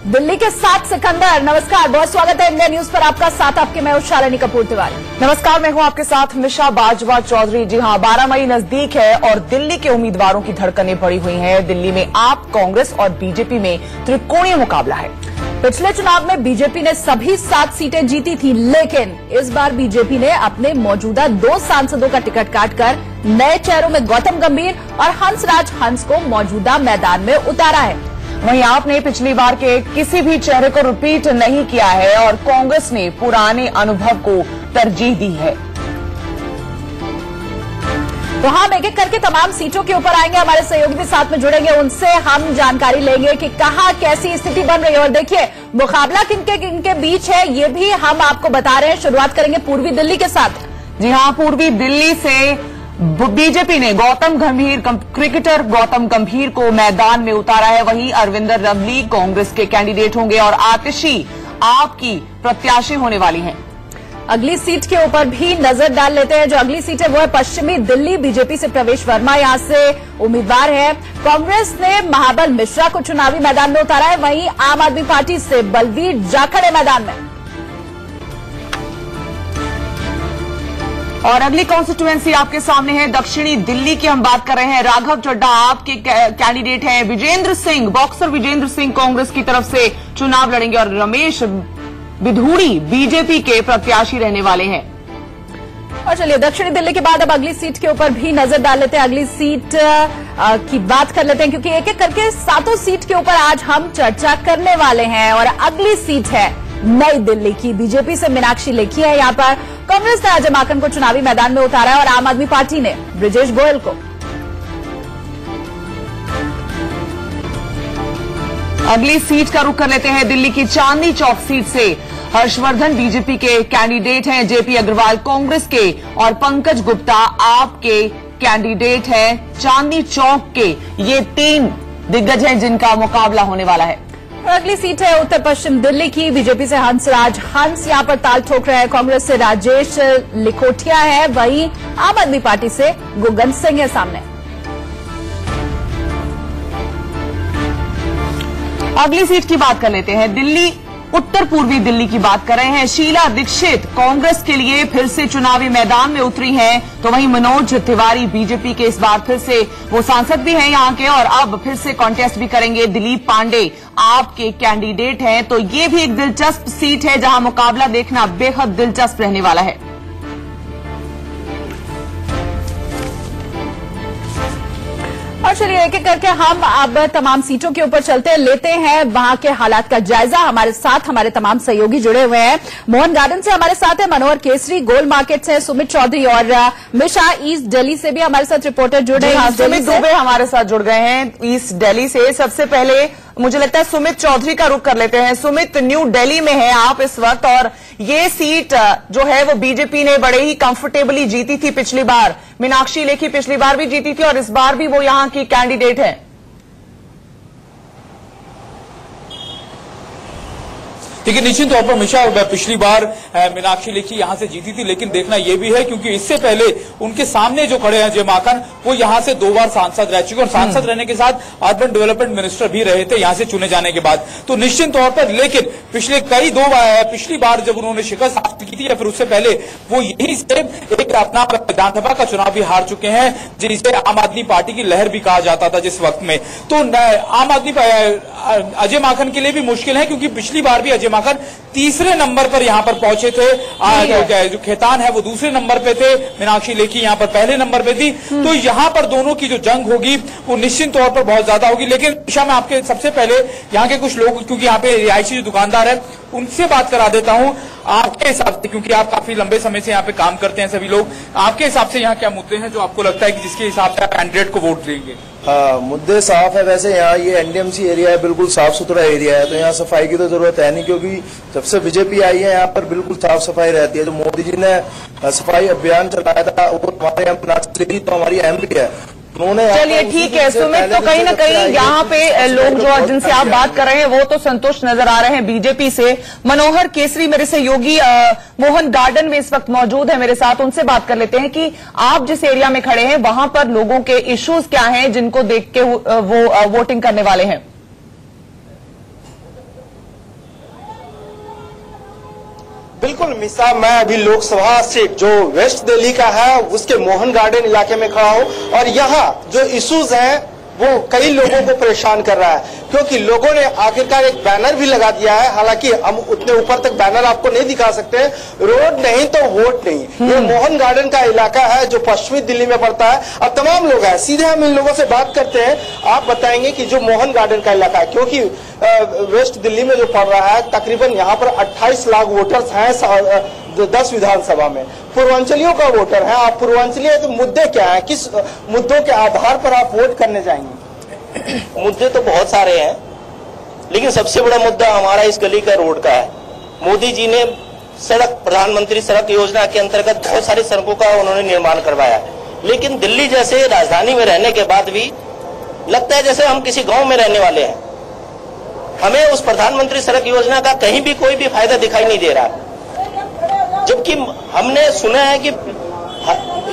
दिल्ली के साथ सिकंदर, नमस्कार, बहुत स्वागत है इंडिया न्यूज पर आपका। साथ आपके मैं शालिनी कपूर तिवारी। नमस्कार, मैं हूं आपके साथ मिशा बाजवा चौधरी। जी हां, 12 मई नजदीक है और दिल्ली के उम्मीदवारों की धड़कनें बढ़ी हुई हैं। दिल्ली में आप, कांग्रेस और बीजेपी में त्रिकोणीय मुकाबला है। पिछले चुनाव में बीजेपी ने सभी 7 सीटें जीती थी, लेकिन इस बार बीजेपी ने अपने मौजूदा 2 सांसदों का टिकट काटकर नए चेहरों में गौतम गंभीर और हंसराज हंस को मौजूदा मैदान में उतारा है। वहीं आपने पिछली बार के किसी भी चेहरे को रिपीट नहीं किया है और कांग्रेस ने पुराने अनुभव को तरजीह दी है। तो हम एक एक करके तमाम सीटों के ऊपर आएंगे, हमारे सहयोगी भी साथ में जुड़ेंगे, उनसे हम जानकारी लेंगे कि कहां कैसी स्थिति बन रही है। और देखिए, मुकाबला किनके बीच है ये भी हम आपको बता रहे हैं। शुरुआत करेंगे पूर्वी दिल्ली के साथ। जी हां, पूर्वी दिल्ली से बीजेपी ने क्रिकेटर गौतम गंभीर को मैदान में उतारा है। वहीं अरविंदर रवली कांग्रेस के कैंडिडेट होंगे और आतिशी आपकी प्रत्याशी होने वाली हैं। अगली सीट के ऊपर भी नजर डाल लेते हैं। जो अगली सीट है वो है पश्चिमी दिल्ली। बीजेपी से प्रवेश वर्मा यहां से उम्मीदवार है। कांग्रेस ने महाबल मिश्रा को चुनावी मैदान में उतारा है। वहीं आम आदमी पार्टी से बलवीर जाखड़ है मैदान में। और अगली कॉन्स्टिट्यूएंसी आपके सामने है दक्षिणी दिल्ली की। हम बात कर रहे हैं राघव चड्ढा आपके कैंडिडेट हैं। विजेंद्र सिंह, बॉक्सर विजेंद्र सिंह कांग्रेस की तरफ से चुनाव लड़ेंगे और रमेश बिधूड़ी बीजेपी के प्रत्याशी रहने वाले हैं। और चलिए, दक्षिणी दिल्ली के बाद अब अगली सीट के ऊपर भी नजर डाल लेते हैं। अगली सीट की बात कर लेते हैं, क्योंकि एक एक करके 7 सीट के ऊपर आज हम चर्चा करने वाले हैं। और अगली सीट है नई दिल्ली की। बीजेपी से मीनाक्षी लेखी है यहां पर। कांग्रेस ने अजय माकन को चुनावी मैदान में उतारा है और आम आदमी पार्टी ने ब्रिजेश गोयल को। अगली सीट का रुख कर लेते हैं दिल्ली की चांदनी चौक सीट से। हर्षवर्धन बीजेपी के कैंडिडेट हैं, जेपी अग्रवाल कांग्रेस के और पंकज गुप्ता आपके कैंडिडेट हैं चांदनी चौक के। ये 3 दिग्गज हैं जिनका मुकाबला होने वाला है। और अगली सीट है उत्तर पश्चिम दिल्ली की। बीजेपी से हंसराज हंस यहां पर ताल ठोक रहे हैं। कांग्रेस से राजेश लिखोटिया है। वहीं आम आदमी पार्टी से गुगन सिंह है सामने। अगली सीट की बात कर लेते हैं। दिल्ली उत्तर पूर्वी दिल्ली की बात कर रहे हैं। शीला दीक्षित कांग्रेस के लिए फिर से चुनावी मैदान में उतरी हैं, तो वहीं मनोज तिवारी बीजेपी के इस बार फिर से वो सांसद भी हैं यहां के और अब फिर से कॉन्टेस्ट भी करेंगे। दिलीप पांडे आपके कैंडिडेट हैं, तो ये भी एक दिलचस्प सीट है जहां मुकाबला देखना बेहद दिलचस्प रहने वाला है। और चलिए, एक एक करके हम अब तमाम सीटों के ऊपर चलते लेते हैं वहां के हालात का जायजा। हमारे साथ हमारे तमाम सहयोगी जुड़े हुए हैं। मोहन गार्डन से हमारे साथ है मनोहर केसरी, गोल मार्केट से सुमित चौधरी और मिशा ईस्ट दिल्ली से भी हमारे साथ रिपोर्टर जुड़े हैं। सुमित दुबे हमारे साथ जुड़ गए हैं ईस्ट दिल्ली से। सबसे पहले मुझे लगता है सुमित चौधरी का रुख कर लेते हैं। सुमित, न्यू दिल्ली में है आप इस वक्त और ये सीट जो है वो बीजेपी ने बड़े ही कंफर्टेबली जीती थी पिछली बार। मीनाक्षी लेखी पिछली बार भी जीती थी और इस बार भी वो यहां की कैंडिडेट है। लेकिन निश्चित तौर पर मिशा पिछली बार मीनाक्षी लेखी यहां से जीती थी, लेकिन देखना यह भी है क्योंकि इससे पहले उनके सामने जो खड़े हैं अजय माकन, वो यहां से 2 बार सांसद रह चुके और सांसद रहने के साथ अर्बन डेवलपमेंट मिनिस्टर भी रहे थे यहां से चुने जाने के बाद। तो निश्चित तौर पर लेकिन पिछली बार जब उन्होंने शिकस्त हासिल की थी या फिर उससे पहले वो यही से एक अपना विधानसभा का चुनाव भी हार चुके हैं, जिसे आम आदमी पार्टी की लहर भी कहा जाता था जिस वक्त में। तो आम आदमी अजय माकन के लिए भी मुश्किल है क्योंकि पिछली बार भी अजय माकन तीसरे नंबर पर यहां पर पहुंचे थे। जो खेतान है वो दूसरे नंबर पे थे, मीनाक्षी लेखी यहां पर पहले नंबर पे थी। तो यहां पर दोनों की जो जंग होगी वो निश्चित तौर पर बहुत ज्यादा होगी। लेकिन दिशा में आपके सबसे पहले यहां के कुछ लोग, क्योंकि यहां पे रिहायशी जो दुकानदार है उनसे बात करा देता हूं आपके हिसाब से, क्योंकि आप काफी लंबे समय से यहाँ पे काम करते हैं सभी लोग, आपके हिसाब से यहाँ क्या मुद्दे हैं जो आपको लगता है कि जिसके हिसाब से आप कैंडिडेट को वोट देंगे? हाँ, मुद्दे साफ है। वैसे यहाँ ये एनडीएमसी एरिया है, बिल्कुल साफ सुथरा एरिया है, तो यहाँ सफाई की तो जरूरत है नहीं क्योंकि जब से बीजेपी आई है यहाँ पर बिल्कुल साफ सफाई रहती है। जो मोदी जी ने सफाई अभियान चलाया था वो हमारे यहाँ मीनाक्षी लेखी तो हमारी एमपी है। चलिए ठीक है सुमित, तो कहीं ना कहीं यहाँ पे लोग जो जिनसे आप बात कर रहे हैं वो तो संतुष्ट नजर आ रहे हैं बीजेपी से। मनोहर केसरी मेरे सहयोगी मोहन गार्डन में इस वक्त मौजूद है मेरे साथ, उनसे बात कर लेते हैं कि आप जिस एरिया में खड़े हैं वहां पर लोगों के इश्यूज क्या हैं जिनको देख के वो वोटिंग करने वाले हैं। बिल्कुल मिसा, मैं अभी लोकसभा सीट जो वेस्ट दिल्ली का है उसके मोहन गार्डन इलाके में खड़ा हूं और यहाँ जो इश्यूज हैं वो कई लोगों को परेशान कर रहा है, क्योंकि लोगों ने आखिरकार एक बैनर भी लगा दिया है। हालांकि हम उतने ऊपर तक बैनर आपको नहीं दिखा सकते, रोड नहीं तो वोट नहीं। ये मोहन गार्डन का इलाका है जो पश्चिमी दिल्ली में पड़ता है। अब तमाम लोग हैं, सीधे हम इन लोगों से बात करते हैं। आप बताएंगे कि जो मोहन गार्डन का इलाका है, क्योंकि वेस्ट दिल्ली में जो पड़ रहा है, तकरीबन यहाँ पर 28 लाख वोटर्स हैं 10 विधानसभा में। पूर्वांचलियों का वोटर है, आप पूर्वांचलीय, तो मुद्दे क्या है, किस मुद्दों के आधार पर आप वोट करने जाएंगे? मुद्दे तो बहुत सारे हैं, लेकिन सबसे बड़ा मुद्दा हमारा इस गली का रोड का है। मोदी जी ने प्रधानमंत्री सड़क योजना के अंतर्गत बहुत सारी सड़कों का उन्होंने निर्माण करवाया, लेकिन दिल्ली जैसे राजधानी में रहने के बाद भी लगता है जैसे हम किसी गांव में रहने वाले हैं। हमें उस प्रधानमंत्री सड़क योजना का कहीं भी कोई भी फायदा दिखाई नहीं दे रहा, जबकि हमने सुना है कि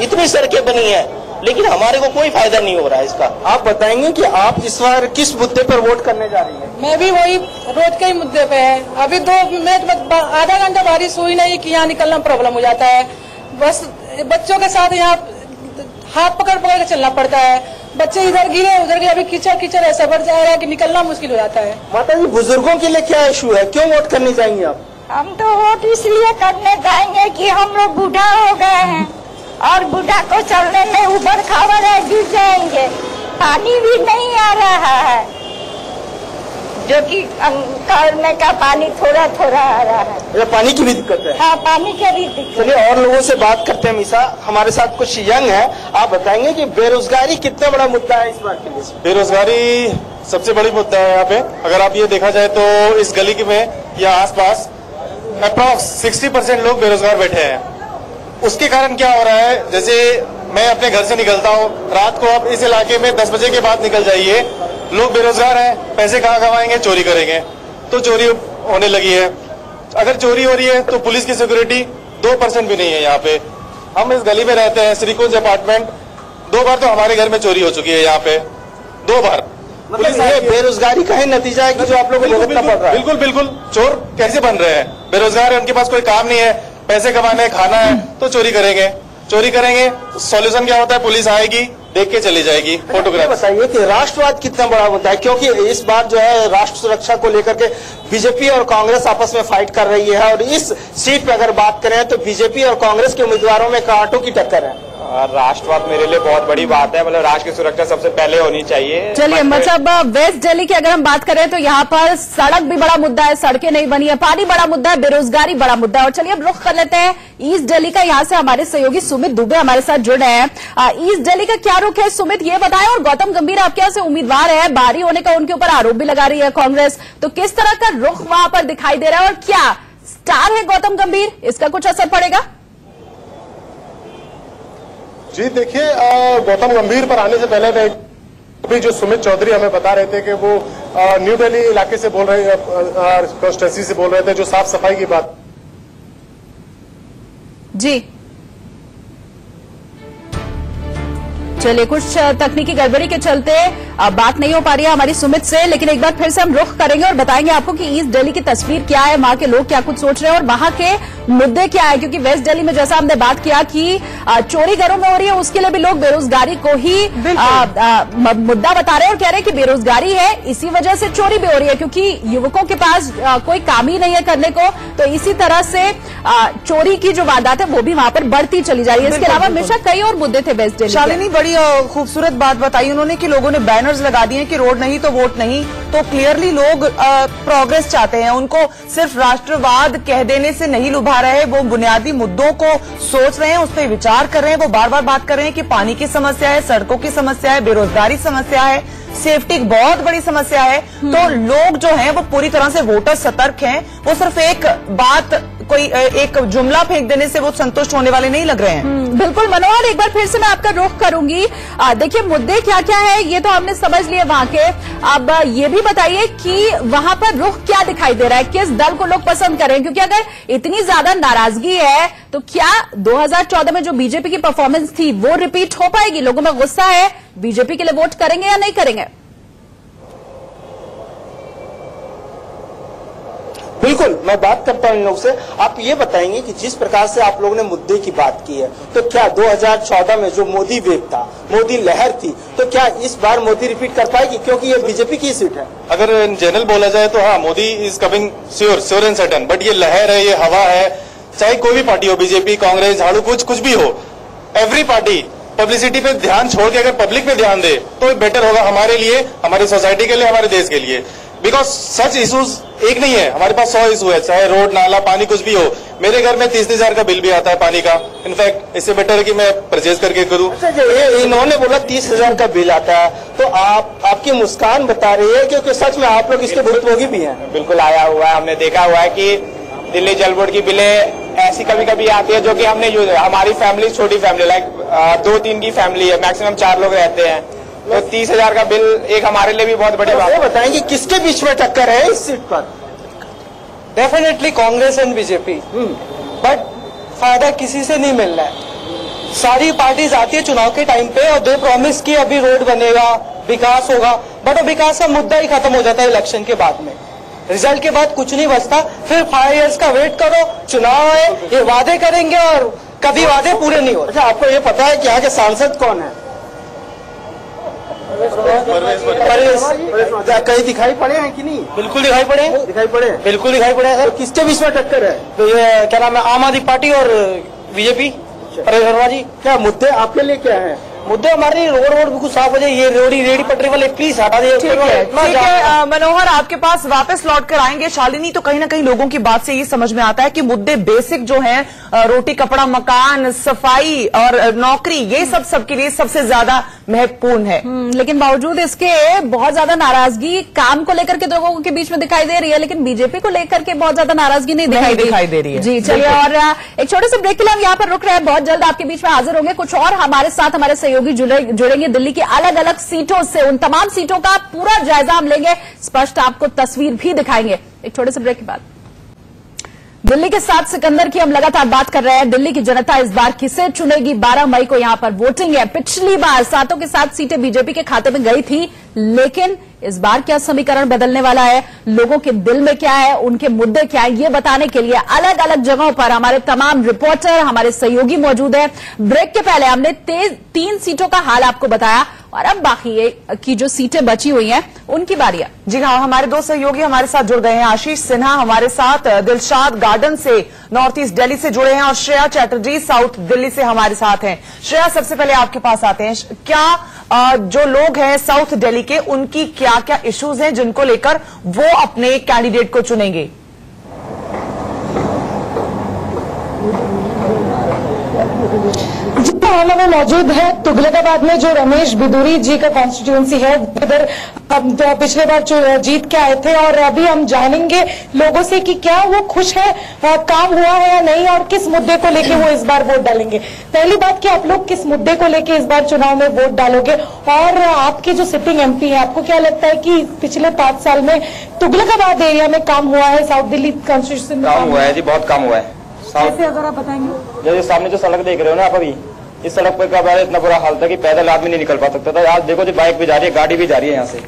इतनी सड़कें बनी हैं, लेकिन हमारे को कोई फायदा नहीं हो रहा है इसका। आप बताएंगे कि आप इस बार किस मुद्दे पर वोट करने जा रही हैं? मैं भी वही रोड के ही मुद्दे पे है। अभी 2 मिनट आधा घंटा बारिश हुई नहीं कि यहाँ निकलना प्रॉब्लम हो जाता है। बस बच्चों के साथ यहाँ हाथ पकड़ पकड़ के चलना पड़ता है। बच्चे इधर गिरे उधर गिरे, अभी कीचड़ कीचड़ ऐसा बढ़ जा रहा है कि निकलना मुश्किल हो जाता है। माता जी, बुजुर्गों के लिए क्या इशू है, क्यों वोट करने जाएंगे आप? हम तो वोट इसलिए करने जाएंगे कि हम लोग बूढ़ा हो गए हैं और बूढ़ा को चलने में ऊबड़ खाबड़ है, गिर जाएंगे। पानी भी नहीं आ रहा है, जो कि करने का पानी थोड़ा थोड़ा आ रहा है। पानी की भी दिक्कत है? हाँ, पानी की भी दिक्कत। चलिए और लोगों से बात करते हैं। मिसा, हमारे साथ कुछ यंग है, आप बताएंगे कि बेरोजगारी कितना बड़ा मुद्दा है इस बार के लिए? बेरोजगारी सबसे बड़ी मुद्दा है यहाँ पे। अगर आप ये देखा जाए तो इस गली में या आसपास अप्रॉक्स 60% लोग बेरोजगार बैठे हैं। उसके कारण क्या हो रहा है, जैसे मैं अपने घर से निकलता हूँ रात को, अब इस इलाके में 10 बजे के बाद निकल जाइए, लोग बेरोजगार हैं, पैसे कहाँ कमाएंगे? चोरी करेंगे, तो चोरी होने लगी है। अगर चोरी हो रही है तो पुलिस की सिक्योरिटी 2% भी नहीं है यहाँ पे। हम इस गली में रहते हैं, श्रीकुंज अपार्टमेंट, 2 बार तो हमारे घर में चोरी हो चुकी है यहाँ पे, 2 बार। मतलब ये बेरोजगारी का ही नतीजा है कि जो आप लोगों को भुगतना पड़ रहा है? बिल्कुल बिल्कुल। चोर कैसे बन रहे हैं? बेरोजगार है, उनके पास कोई काम नहीं है, पैसे कमाने है, खाना है, तो चोरी करेंगे। चोरी करेंगे, सॉल्यूशन क्या होता है? पुलिस आएगी, देख के चली जाएगी, फोटोग्राफ। बताइए कि राष्ट्रवाद कितना बड़ा मुद्दा है, क्योंकि इस बार जो है राष्ट्र सुरक्षा को लेकर के बीजेपी और कांग्रेस आपस में फाइट कर रही है, और इस सीट पे अगर बात करें तो बीजेपी और कांग्रेस के उम्मीदवारों में कांटों की टक्कर है। राष्ट्रवाद मेरे लिए बहुत बड़ी बात है, मतलब राष्ट्र की सुरक्षा सबसे पहले होनी चाहिए। चलिए, मतलब वेस्ट दिल्ली की अगर हम बात करें तो यहाँ पर सड़क भी बड़ा मुद्दा है, सड़कें नहीं बनी है, पानी बड़ा मुद्दा है, बेरोजगारी बड़ा मुद्दा है। और चलिए अब रुख कर लेते हैं ईस्ट दिल्ली का। यहाँ से हमारे सहयोगी सुमित दुबे हमारे साथ जुड़े हैं। ईस्ट दिल्ली का क्या रुख है सुमित, ये बताएं। और गौतम गंभीर आपके यहाँ से उम्मीदवार है, बारी होने का उनके ऊपर आरोप भी लगा रही है कांग्रेस, तो किस तरह का रुख वहां पर दिखाई दे रहा है और क्या स्टार है गौतम गंभीर, इसका कुछ असर पड़ेगा? जी देखिए, गौतम गंभीर पर आने से पहले अभी जो सुमित चौधरी हमें बता रहे थे कि वो न्यू दिल्ली इलाके से बोल रहे, कॉन्स्टिट्यूंसी से बोल रहे थे, जो साफ सफाई की बात। जी चलिए, कुछ तकनीकी गड़बड़ी के चलते बात नहीं हो पा रही है हमारी सुमित से, लेकिन एक बार फिर से हम रुख करेंगे और बताएंगे आपको कि ईस्ट दिल्ली की तस्वीर क्या है, वहां के लोग क्या कुछ सोच रहे हैं और वहां के मुद्दे क्या है। क्योंकि वेस्ट दिल्ली में जैसा हमने बात किया कि चोरी घरों में हो रही है, उसके लिए भी लोग बेरोजगारी को ही मुद्दा बता रहे हैं और कह रहे हैं कि बेरोजगारी है, इसी वजह से चोरी भी हो रही है, क्योंकि युवकों के पास कोई काम ही नहीं है करने को, तो इसी तरह से चोरी की जो वारदात है वो भी वहां पर बढ़ती चली जा रही है। इसके अलावा हमेशा कई और मुद्दे थे वेस्ट दिल्ली। शालिनी, बड़ी खूबसूरत बात बताई उन्होंने कि लोगों ने बैनर्स लगा दिए कि रोड नहीं तो वोट नहीं, तो क्लियरली लोग प्रोग्रेस चाहते हैं। उनको सिर्फ राष्ट्रवाद कह देने से नहीं लुभा रहे, वो बुनियादी मुद्दों को सोच रहे हैं, उस पर विचार कर रहे हैं। वो बार बार बात कर रहे हैं कि पानी की समस्या है, सड़कों की समस्या है, बेरोजगारी समस्या है, सेफ्टी बहुत बड़ी समस्या है। तो लोग जो हैं वो पूरी तरह से वोटर सतर्क हैं। वो सिर्फ एक बात, कोई एक जुमला फेंक देने से वो संतुष्ट होने वाले नहीं लग रहे हैं। बिल्कुल मनोहर, एक बार फिर से मैं आपका रुख करूंगी। देखिए, मुद्दे क्या क्या है ये तो हमने समझ लिए वहां के। अब ये भी बताइए कि वहां पर रुख क्या दिखाई दे रहा है, किस दल को लोग पसंद करें, क्योंकि अगर इतनी ज्यादा नाराजगी है तो क्या 2014 में जो बीजेपी की परफॉर्मेंस थी वो रिपीट हो पाएगी? लोगों में गुस्सा है, बीजेपी के लिए वोट करेंगे या नहीं करेंगे? बिल्कुल, मैं बात करता हूँ इन लोग से। आप ये बताएंगे कि जिस प्रकार से आप लोगों ने मुद्दे की बात की है, तो क्या 2014 में जो मोदी वेव था, मोदी लहर थी, तो क्या इस बार मोदी रिपीट कर पाएगी, क्योंकि ये बीजेपी की सीट है? अगर इन जनरल बोला जाए तो हाँ, Modi is coming sure and certain, but ये लहर है, ये हवा है, चाहे कोई भी पार्टी हो, बीजेपी, कांग्रेस, झाड़ू, कुछ भी हो, एवरी पार्टी पब्लिसिटी पे ध्यान छोड़ के अगर पब्लिक पे ध्यान दे तो बेटर होगा हमारे लिए, हमारी सोसाइटी के लिए, हमारे देश के लिए। बिकॉज सच इश्यूज एक नहीं है, हमारे पास 100 इशू है, चाहे रोड, नाला, पानी, कुछ भी हो। मेरे घर में 30,000 का बिल भी आता है पानी का। इनफैक्ट इससे बेटर है कि मैं परचेज करके करूं। अच्छा, इन्होंने बोला 30,000 का बिल आता है, तो आपकी मुस्कान बता रही है, क्योंकि सच में आप लोग इसके भुगतभोगी भी हैं। बिल्कुल आया हुआ है, हमने देखा हुआ है कि दिल्ली जल बोर्ड की बिलें ऐसी कभी कभी आती है जो कि हमने यूज, हमारी फैमिली छोटी फैमिली, लाइक 2-3 की फैमिली है, मैक्सिमम 4 लोग रहते हैं, तो 30,000 का बिल एक हमारे लिए भी बहुत बड़ी बात है। बताएंगे किसके बीच में टक्कर है इस सीट पर? Definitely Congress and BJP, but फायदा किसी से नहीं मिल रहा है। सारी पार्टीज आती है चुनाव के टाइम पे और दे प्रॉमिस की अभी रोड बनेगा, विकास होगा, बट वो विकास का मुद्दा ही खत्म हो जाता है इलेक्शन के बाद में। रिजल्ट के बाद कुछ नहीं बचता, फिर 5 इयर्स का वेट करो, चुनाव है, ये वादे करेंगे और कभी वादे पूरे नहीं होते। अच्छा, आपको ये पता है कि यहाँ के सांसद कौन है? कहीं दिखाई पड़े हैं कि नहीं? बिल्कुल दिखाई पड़े, बिल्कुल दिखाई पड़े हैं। तो किसके बीच में टक्कर है? तो ये क्या नाम है, आम आदमी पार्टी और बीजेपी। परेश वर्मा जी, क्या मुद्दे आपके लिए क्या है? मुद्दे हमारे रोड बिल्कुल साफ हो जाए, ये रेडी पटरी वाले प्लीज हटा दीजिए। ठीक है मनोहर, आपके पास वापस लौट कर आएंगे। शालिनी, तो कहीं ना कहीं लोगों की बात से ये समझ में आता है कि मुद्दे बेसिक जो हैं, रोटी, कपड़ा, मकान, सफाई और नौकरी, ये सबके लिए सबसे ज्यादा महत्वपूर्ण है। लेकिन बावजूद इसके बहुत ज्यादा नाराजगी काम को लेकर के लोगों के बीच में दिखाई दे रही है, लेकिन बीजेपी को लेकर के बहुत ज्यादा नाराजगी नहीं दिखाई दे रही है। जी चलिए, और एक छोटे से ब्रेक के लिए हम यहाँ पर रुक रहे हैं, बहुत जल्द आपके बीच में हाजिर होंगे। कुछ और हमारे साथ हमारे सहयोगी जुड़ेंगे दिल्ली की अलग अलग सीटों से, उन तमाम सीटों का पूरा जायजा हम लेंगे, स्पष्ट आपको तस्वीर भी दिखाएंगे एक छोटे से ब्रेक के बाद। दिल्ली के 7 सिकंदर की हम लगातार बात कर रहे हैं। दिल्ली की जनता इस बार किसे चुनेगी? 12 मई को यहां पर वोटिंग है। पिछली बार 7 के 7 सीटें बीजेपी के खाते में गई थी, लेकिन इस बार क्या समीकरण बदलने वाला है, लोगों के दिल में क्या है, उनके मुद्दे क्या है, ये बताने के लिए अलग अलग जगहों पर हमारे तमाम रिपोर्टर, हमारे सहयोगी मौजूद हैं। ब्रेक के पहले हमने 3 सीटों का हाल आपको बताया और अब बाकी की जो सीटें बची हुई हैं उनकी बारी है। जी हाँ, हमारे 2 सहयोगी हमारे साथ जुड़ गए हैं। आशीष सिन्हा हमारे साथ दिलशाद गार्डन से नॉर्थ ईस्ट दिल्ली से जुड़े हैं और श्रेया चैटर्जी साउथ दिल्ली से हमारे साथ हैं। श्रेया, सबसे पहले आपके पास आते हैं। क्या जो लोग हैं साउथ दिल्ली के, उनकी क्या क्या इश्यूज हैं जिनको लेकर वो अपने कैंडिडेट को चुनेंगे? हम हमें मौजूद है तुगलकाबाद में, जो रमेश बिदूरी जी का कॉन्स्टिट्यूंसी है। इधर पिछले बार जीत के आए थे और अभी हम जानेंगे लोगों से कि क्या वो खुश है, काम हुआ है या नहीं, और किस मुद्दे को लेके वो इस बार वोट डालेंगे। पहली बात कि आप लोग किस मुद्दे को लेके इस बार चुनाव में वोट डालोगे, और आपके जो सिटिंग एमपी है, आपको क्या लगता है कि पिछले 5 साल में तुगलकाबाद एरिया में काम हुआ है? साउथ दिल्ली कॉन्स्टिट्यूंसी में काम हुआ है जी, बहुत काम हुआ है। कैसे, अगर आप बताएंगे? जो सामने जो सड़क देख रहे हो ना आप, अभी इस सड़क पर का इतना बुरा हाल था कि पैदल आदमी नहीं निकल पा सकता था। आज देखो जी, बाइक भी जा रही है, गाड़ी भी जा रही है यहाँ से।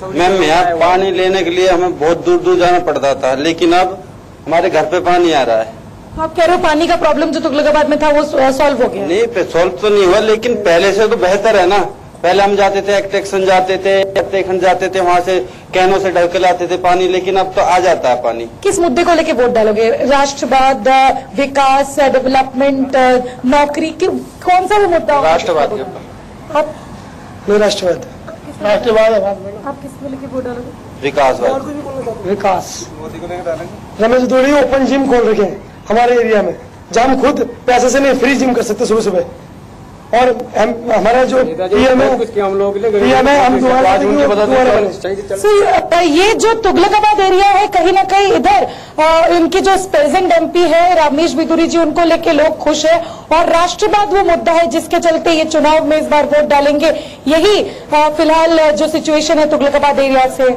मैम, यहाँ पानी लेने के लिए हमें बहुत दूर दूर जाना पड़ता था, लेकिन अब हमारे घर पे पानी आ रहा है। आप कह रहे हो पानी का प्रॉब्लम जो तुगलकाबाद में था वो सॉल्व हो गया? नहीं, सॉल्व तो नहीं हुआ, लेकिन पहले से तो बेहतर है ना। पहले हम जाते थे, एक्सटेंशन जाते थे, उत्तराखंड जाते थे, वहाँ से कैनों से ढल के लाते थे पानी, लेकिन अब तो आ जाता है पानी। किस मुद्दे को लेके वोट डालोगे? राष्ट्रवाद, विकास, डेवलपमेंट, नौकरी, कौन सा वो मुद्दा? राष्ट्रवाद के ऊपर। आप? राष्ट्रवाद। आप किसको लेके वोट डालोगे? विकासवाद। विकास। रमेश बिदूरी ओपन जिम खोल रखे हैं हमारे एरिया में, जहाँ हम खुद पैसे से नहीं फ्री जिम कर सकते सुबह सुबह। और हमारा जो पीएम है, ये जो तुगलकाबाद एरिया है, कहीं ना कहीं इधर इनके जो प्रेजेंट एमपी है रमेश बिदूरी जी, उनको लेके लोग खुश है, और राष्ट्रवाद वो मुद्दा है जिसके चलते ये चुनाव में इस बार वोट डालेंगे। यही फिलहाल जो सिचुएशन है तुगलकाबाद एरिया से।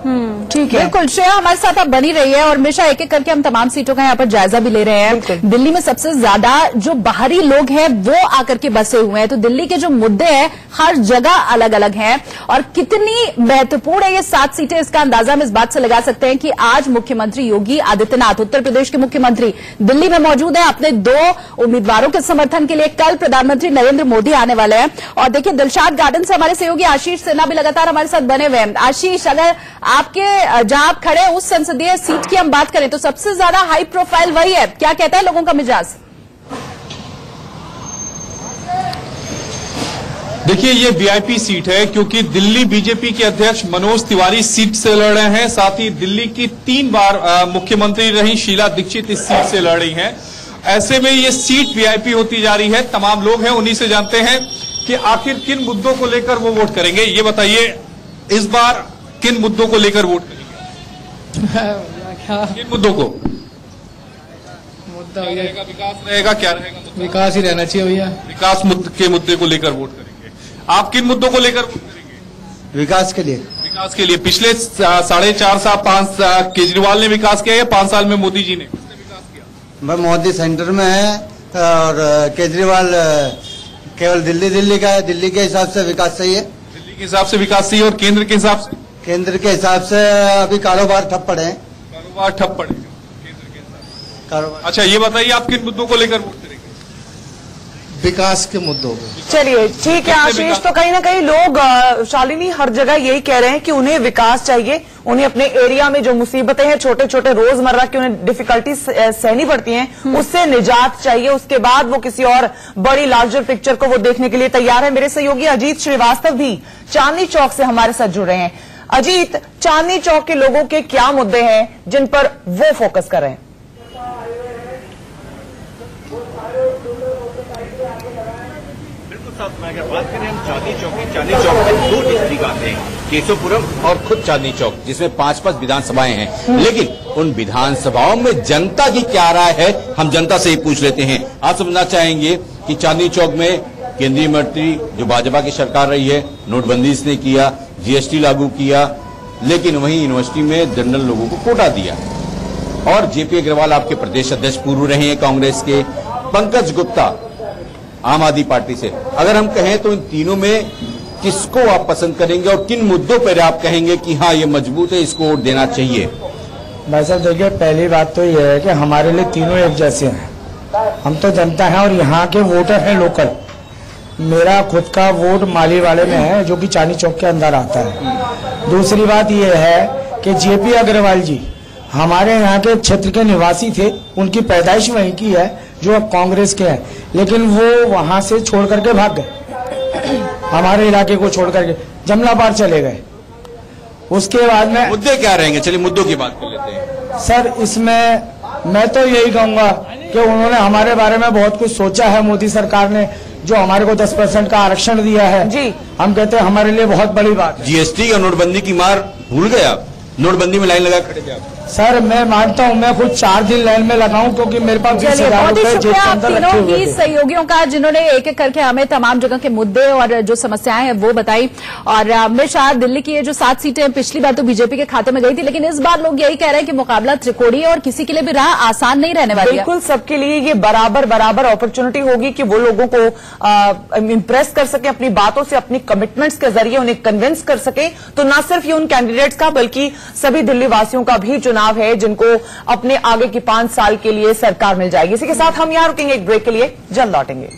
ठीक है, बिल्कुल। श्रेया हमारे साथ आप बनी रही है और हमेशा एक एक करके हम तमाम सीटों का यहाँ पर जायजा भी ले रहे हैं। दिल्ली में सबसे ज्यादा जो बाहरी लोग हैं वो आकर के बसे हुए हैं, तो दिल्ली के जो मुद्दे हैं हर जगह अलग अलग हैं और कितनी महत्वपूर्ण है ये 7 सीटें, इसका अंदाजा हम इस बात से लगा सकते हैं कि आज मुख्यमंत्री योगी आदित्यनाथ, उत्तर प्रदेश के मुख्यमंत्री, दिल्ली में मौजूद है अपने 2 उम्मीदवारों के समर्थन के लिए। कल प्रधानमंत्री नरेंद्र मोदी आने वाले हैं और देखिए दिलशाद गार्डन से हमारे सहयोगी आशीष सिन्हा भी लगातार हमारे साथ बने हुए हैं। आशीष, अगर आपके जहां आप खड़े उस संसदीय सीट की हम बात करें तो सबसे ज्यादा हाई प्रोफाइल वही है, क्या कहता है लोगों का मिजाज? देखिए ये वीआईपी सीट है क्योंकि दिल्ली बीजेपी के अध्यक्ष मनोज तिवारी सीट से लड़ रहे हैं, साथ ही दिल्ली की 3 बार मुख्यमंत्री रही शीला दीक्षित इस सीट से लड़ रही हैं। ऐसे में ये सीट वीआईपी होती जा रही है। तमाम लोग हैं, उन्हीं से जानते हैं कि आखिर किन मुद्दों को लेकर वो वोट करेंगे। ये बताइए इस बार किन मुद्दों को लेकर वोट करेंगे? किन मुद्दों को? मुद्दा रहेगा, विकास रहेगा, क्या रहेगा? विकास ही रहना चाहिए भैया। विकास के मुद्दे को लेकर वोट करेंगे। आप किन मुद्दों को लेकर वोट करेंगे? विकास के लिए। विकास के लिए। पिछले 4.5 साल 5 केजरीवाल ने विकास किया या 5 साल में मोदी जी ने विकास किया? मोदी सेंटर में है और केजरीवाल केवल दिल्ली का है। दिल्ली के हिसाब से विकास सही है। दिल्ली के हिसाब से विकास सही है और केंद्र के हिसाब से? केंद्र के हिसाब से अभी कारोबार ठप पड़े हैं। कारोबार ठप पड़े केंद्र के हिसाब कारोबार। अच्छा ये बताइए आप किन मुद्दों को लेकर वोट करेंगे? विकास के मुद्दों को। चलिए ठीक है आशीष, तो कहीं ना कहीं लोग शालिनी हर जगह यही कह रहे हैं कि उन्हें विकास चाहिए, उन्हें अपने एरिया में जो मुसीबतें हैं, छोटे छोटे रोजमर्रा की उन्हें डिफिकल्टी सहनी पड़ती हैं, उससे निजात चाहिए। उसके बाद वो किसी और बड़ी लार्जर पिक्चर को वो देखने के लिए तैयार है। मेरे सहयोगी अजीत श्रीवास्तव भी चांदनी चौक से हमारे साथ जुड़ रहे हैं। अजीत, चांदनी चौक के लोगों के क्या मुद्दे हैं जिन पर वो फोकस कर रहे हैं? अगर बात करें हम चांदनी चौक में 2 डिस्ट्रिक्ट आते हैं, केशवपुरम और खुद चांदनी चौक, जिसमें 5 विधानसभाएं हैं। लेकिन उन विधानसभाओं में जनता की क्या राय है, हम जनता से ही पूछ लेते हैं। आप समझना चाहेंगे कि चांदनी चौक में केंद्रीय मंत्री जो भाजपा की सरकार रही है, नोटबंदी इसने किया, जीएसटी लागू किया, लेकिन वहीं यूनिवर्सिटी में जनरल लोगों को कोटा दिया। और जेपी अग्रवाल आपके प्रदेश अध्यक्ष पूर्व रहे हैं कांग्रेस के, पंकज गुप्ता आम आदमी पार्टी से। अगर हम कहें तो इन तीनों में किसको आप पसंद करेंगे और किन मुद्दों पर आप कहेंगे कि हाँ ये मजबूत है, इसको वोट देना चाहिए? भाई साहब देखिए, पहली बात तो ये है कि हमारे लिए तीनों एक जैसे हैं। हम तो जनता हैं और यहाँ के वोटर हैं लोकल। मेरा खुद का वोट माली वाले में है जो कि चांदनी चौक के अंदर आता है। दूसरी बात ये है कि जेपी अग्रवाल जी हमारे यहाँ के क्षेत्र के निवासी थे, उनकी पैदाइश वहीं की है, जो अब कांग्रेस के हैं, लेकिन वो वहां से छोड़ करके भाग गए, हमारे इलाके को छोड़ करके जमना पार चले गए। उसके बाद में मुद्दे क्या रहेंगे? चलिए मुद्दों की बात कर लेते हैं। सर इसमें मैं तो यही कहूंगा कि उन्होंने हमारे बारे में बहुत कुछ सोचा है। मोदी सरकार ने जो हमारे को 10% का आरक्षण दिया है जी, हम कहते हैं हमारे लिए बहुत बड़ी बात है। जीएसटी और नोटबंदी की मार भूल गए आप? नोटबंदी में लाइन लगा खड़े थे आप? सर मैं मानता हूं, मैं खुद 4 दिन लाइन में लगाऊं क्योंकि मेरे पास 20,000 रुपए जेब के अंदर रखे हुए थे। तीनों ही सहयोगियों का जिन्होंने एक एक करके हमें तमाम जगह के मुद्दे और जो समस्याएं हैं वो बताई। और हमेशा दिल्ली की ये जो 7 सीटें पिछली बार तो बीजेपी के खाते में गई थी, लेकिन इस बार लोग यही कह रहे हैं कि मुकाबला त्रिकोणीय है और किसी के लिए भी राह आसान नहीं रहने वाली है। बिल्कुल, सबके लिए ये बराबर अपॉर्चुनिटी होगी कि वो लोगों को इम्प्रेस कर सके अपनी बातों से, अपनी कमिटमेंट्स के जरिए उन्हें कन्विंस कर सके। तो न सिर्फ ये उन कैंडिडेट्स का बल्कि सभी दिल्ली वासियों का भी चुनाव है जिनको अपने आगे की 5 साल के लिए सरकार मिल जाएगी। इसी के साथ हम यहां रुकेंगे एक ब्रेक के लिए, जल्द लौटेंगे।